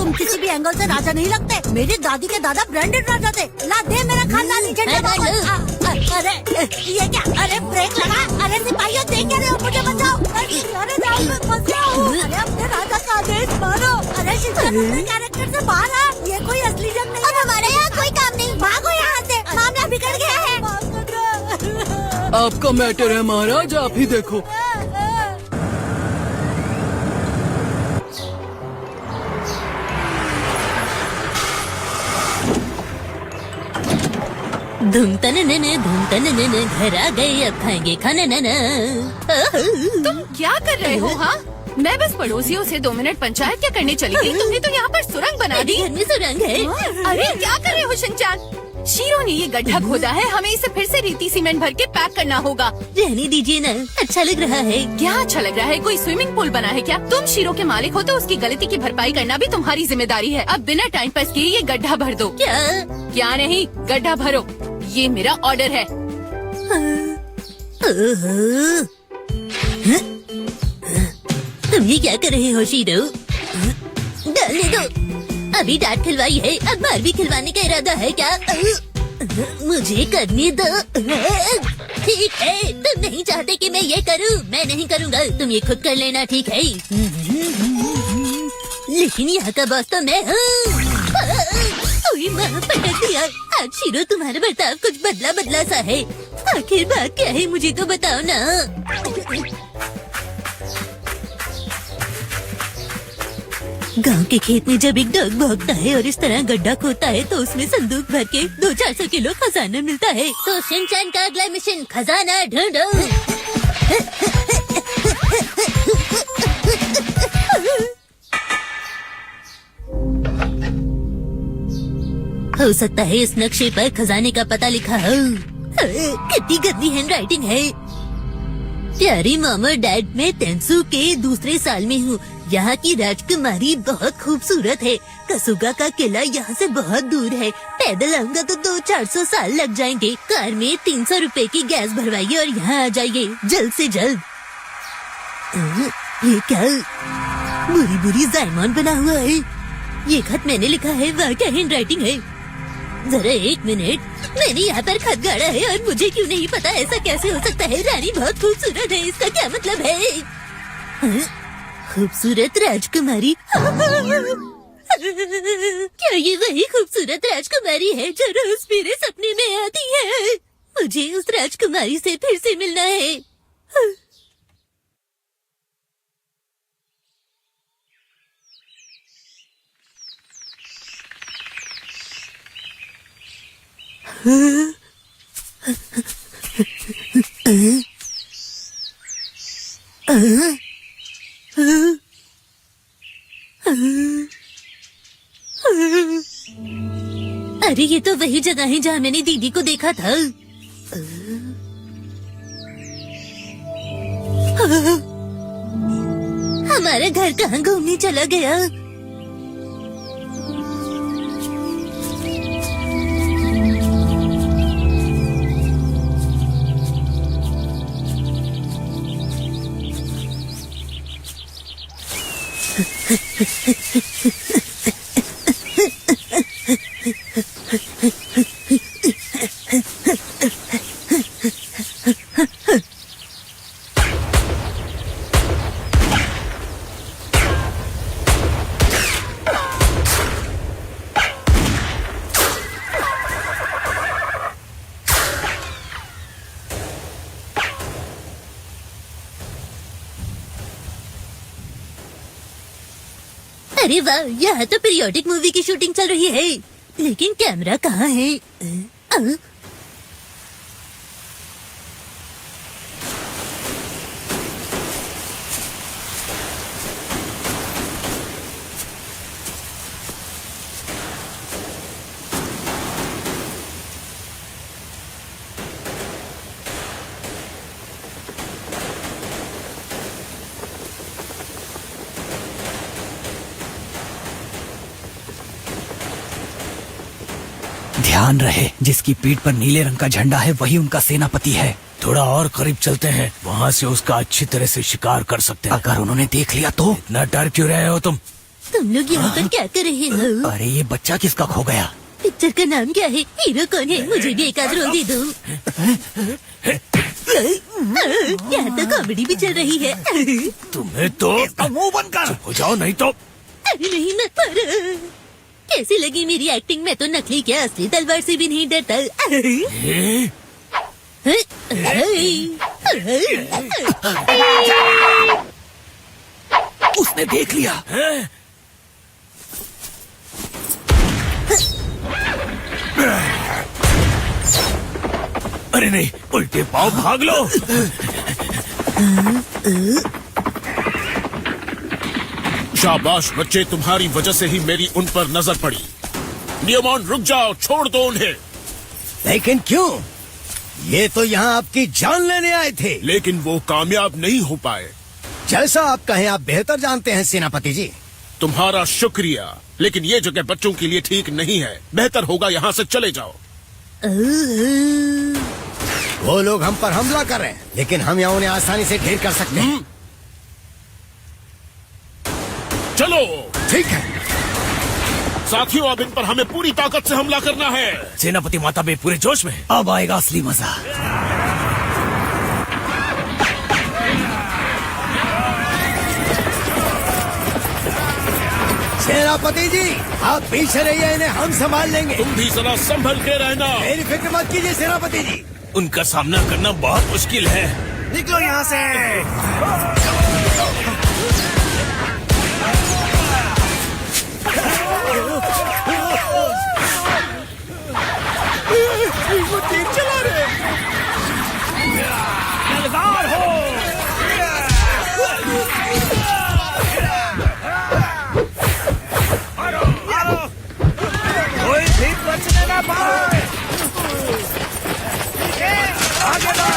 तुम किसी भी एंगल से राजा नहीं लगते। मेरी दादी के दादा ब्रांडेड राजा थे। ला दे मेरा खानदानी झंडा वापस। अरे ये क्या? अरे ब्रेक लगा। अरे सिपाहियों देख क्या रहे हो? मुझे बचाओ। अरे जाओ मैं फंस गया हूँ। अरे अपने राजा का आदेश मानो। अरे शिक्षक अपने कैरेक्टर से बाहर आ। ये कोई असली जंग नहीं। अब हमारे यहाँ कोई काम नहीं। भागो यहाँ से, मामला बिगड़ गया है। आपका मैटर है महाराज, आप ही देखो। धूम तन घर आ गए, अब खाएंगे खाना न। तुम क्या कर रहे हो? हाँ, मैं बस पड़ोसियों से 2 मिनट पंचायत क्या करने चली गई। तुमने तो यहाँ पर सुरंग बना दी। घर में सुरंग है। अरे क्या कर रहे हो शिनचान? शीरो ने ये गड्ढा खोदा है, हमें इसे फिर से रेती सीमेंट भर के पैक करना होगा। रहने दीजिए ना, अच्छा लग रहा है। क्या अच्छा लग रहा है? कोई स्विमिंग पूल बना है क्या? तुम शीरो के मालिक हो तो उसकी गलती की भरपाई करना भी तुम्हारी जिम्मेदारी है। अब बिना टाइम पास किए ये गड्ढा भर दो। क्या नहीं, गड्ढा भरो, ये मेरा ऑर्डर है। तुम ये क्या कर रहे हो शीरो? डालने दो। अभी डांट खिलवाई है, अब मार भी खिलवाने का इरादा है क्या? मुझे करने दो। ठीक है, तुम नहीं चाहते कि मैं ये करूं, मैं नहीं करूंगा। तुम ये खुद कर लेना, ठीक है? लेकिन यहाँ का बॉस तो मैं हूँ। माँ पटक दिया। आज शीरो तुम्हारा बर्ताव कुछ बदला सा है। आखिर बात क्या है, मुझे तो बताओ ना। गांव के खेत में जब एक डॉग भौंकता है और इस तरह गड्ढा खोदता है तो उसमें संदूक भर के 200-400 किलो खजाना मिलता है। तो शिनचान का अगला मिशन खजाना ढूंढो। हो सकता है इस नक्शे पर खजाने का पता लिखा हो। कितनी गंदी हैंडराइटिंग है। प्यारी मामा डैड, मैं तेंसु के दूसरे साल में हूँ। यहाँ की राजकुमारी बहुत खूबसूरत है। कसुगा का किला यहाँ से बहुत दूर है। पैदल आऊंगा तो 200-400 साल लग जाएंगे। कार में 300 रुपए की गैस भरवाइए और यहाँ आ जाइए जल्द से जल्द। ये क्या बुरी जायमान बना हुआ है? ये खत मैंने लिखा है, वह क्या हैंडराइटिंग है? जरा एक मिनट, मैंने यहाँ पर खत गाड़ा है और मुझे क्यों नहीं पता? ऐसा कैसे हो सकता है? रानी बहुत खूबसूरत है, इसका क्या मतलब है? खूबसूरत राजकुमारी? क्या ये वही खूबसूरत राजकुमारी है जो रोज मेरे सपने में आती है? मुझे उस राजकुमारी से फिर से मिलना है। अरे ये तो वही जगह है जहाँ मैंने दीदी को देखा था। हमारा घर कहाँ घूमने चला गया? अरे वाह, यहाँ तो पीरियोडिक मूवी की शूटिंग चल रही है, लेकिन कैमरा कहाँ है? ध्यान रहे, जिसकी पीठ पर नीले रंग का झंडा है वही उनका सेनापति है। थोड़ा और करीब चलते हैं, वहाँ से उसका अच्छी तरह से शिकार कर सकते हैं। अगर उन्होंने देख लिया तो? इतना डर क्यों रहे हो तुम? तुम लोग यहाँ पर क्या कर रहे हो? अरे ये बच्चा किसका खो गया? पिक्चर का नाम क्या है? हीरो कौन है? मुझे भी एक आध रोल दे दो। यहाँ तो कॉमेडी भी चल रही है। तुम्हें तो मुंह बंद कर, चुप हो जाओ नहीं तो। अरे नहीं मत मारो। कैसी लगी मेरी एक्टिंग? मैं तो नकली क्या असली तलवार से भी नहीं डरता। उसने देख लिया। अरे नहीं, उल्टे पाँव भाग लो। शाबाश बच्चे, तुम्हारी वजह से ही मेरी उन पर नजर पड़ी। नियमन रुक जाओ, छोड़ दो उन्हें। लेकिन क्यों? ये तो यहाँ आपकी जान लेने आए थे। लेकिन वो कामयाब नहीं हो पाए। जैसा आप कहें, आप बेहतर जानते हैं सेनापति जी। तुम्हारा शुक्रिया, लेकिन ये जगह बच्चों के लिए ठीक नहीं है। बेहतर होगा यहाँ से चले जाओ। वो लोग हम पर हमला कर रहे हैं, लेकिन हम यहाँ उन्हें आसानी से ढेर कर सकते हैं। चलो ठीक है साथियों, अब इन पर हमें पूरी ताकत से हमला करना है। सेनापति माता बे पूरे जोश में। अब आएगा असली मजा। सेनापति जी, आप पीछे रहिए, इन्हें हम संभाल लेंगे। तुम भी जरा संभल के रहना। मेरी फिक्र मत कीजिए सेनापति जी। उनका सामना करना बहुत मुश्किल है। निकलो यहाँ से। वो तीर चला रहे। दिलदार हो। कोई भी बचने ना पाए। आगे बढ़।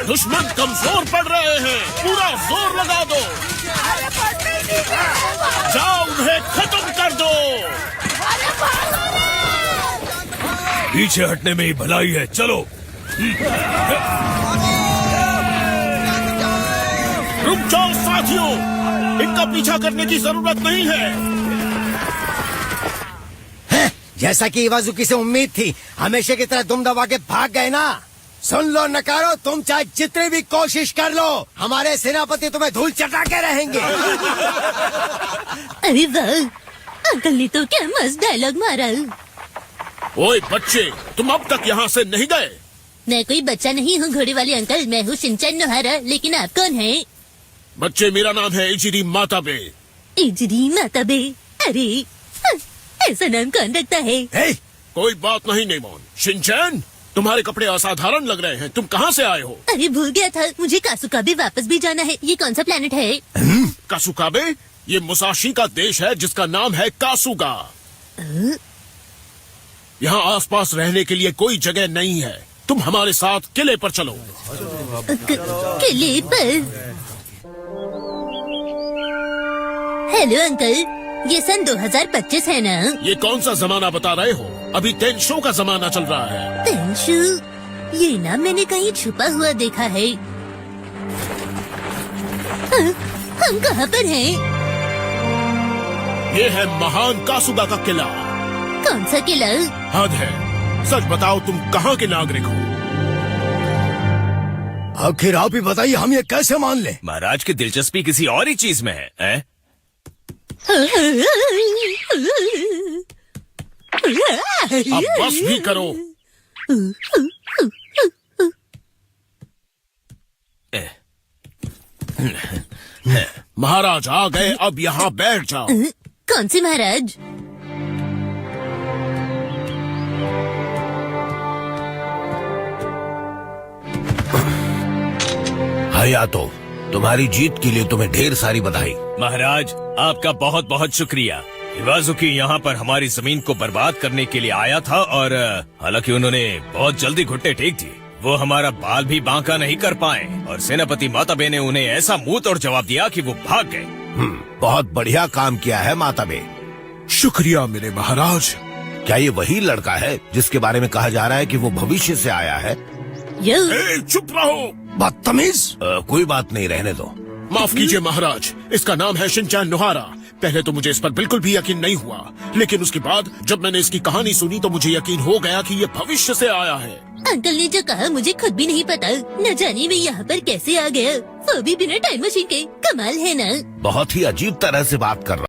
दुश्मन कमजोर पड़ रहे हैं, पूरा जोर लगा दो। जाओ उन्हें खत्म कर दो। पीछे हटने में ही भलाई है, चलो। रुक जाओ साथियों, इनका पीछा करने की जरूरत नहीं है। जैसा कि इवाजुकी से उम्मीद थी, हमेशा की तरह दुम दबा के भाग गए ना। सुन लो नकारो, तुम चाहे जितनी भी कोशिश कर लो, हमारे सेनापति तुम्हें धूल चटा के रहेंगे। अरे वाह, अंकल ने तो क्या मस्त डायलॉग मारा। ओए बच्चे, तुम अब तक यहाँ से नहीं गए? मैं कोई बच्चा नहीं हूँ घोड़े वाले अंकल, मैं हूँ शिनचैन नोहारा। लेकिन आप कौन हैं? बच्चे, मेरा नाम है इजिरी माताबे। इजरी माताबे? अरे ऐसा नाम कौन रखता है? कोई बात नहीं नेमोन। शिनचैन, तुम्हारे कपड़े असाधारण लग रहे हैं। तुम कहाँ से आए हो? अरे भूल गया था, मुझे कासुकाबे वापस भी जाना है। ये कौन सा प्लेनेट है? कासुकाबे? ये मुसाशी का देश है जिसका नाम है कासुगा। यहाँ आसपास रहने के लिए कोई जगह नहीं है। तुम हमारे साथ किले पर चलो। किले पर? हेलो अंकल, ये सन 2025 है ना? ये कौन सा जमाना बता रहे हो? अभी तेंशो का जमाना चल रहा है। तेंशु? ये नाम मैंने कहीं छुपा हुआ देखा है। हम कहाँ पर हैं? ये है महान कासुगा का किला। कौन सा किला? हद है, सच बताओ तुम कहाँ के नागरिक हो? आखिर आप ही बताइए, हम ये कैसे मान लें? महाराज की दिलचस्पी किसी और ही चीज में है? अब बस भी करो। महाराज आ गए, अब यहाँ बैठ जाओ। कौन से महाराज? हयातो, तुम्हारी जीत के लिए तुम्हें ढेर सारी बधाई। महाराज, आपका बहुत बहुत शुक्रिया। इवाजुकी यहाँ पर हमारी जमीन को बर्बाद करने के लिए आया था और हालांकि उन्होंने बहुत जल्दी घुट्टे टेक दिए, वो हमारा बाल भी बांका नहीं कर पाए और सेनापति माताबे ने उन्हें ऐसा मुंह तोड़ जवाब दिया कि वो भाग गए। बहुत बढ़िया काम किया है माताबे। शुक्रिया मेरे महाराज। क्या ये वही लड़का है जिसके बारे में कहा जा रहा है कि वो भविष्य से आया है? यो, चुप रहो। बदतमीज। कोई बात नहीं, रहने दो। माफ कीजिए महाराज, इसका नाम है शिनचैन नोहारा। पहले तो मुझे इस पर बिल्कुल भी यकीन नहीं हुआ, लेकिन उसके बाद जब मैंने इसकी कहानी सुनी तो मुझे यकीन हो गया कि ये भविष्य से आया है। अंकल ने जो कहा मुझे खुद भी नहीं पता, न जाने मैं यहाँ पर कैसे आ गया, वो भी बिना टाइम मशीन के। कमाल है ना। बहुत ही अजीब तरह से बात कर रहा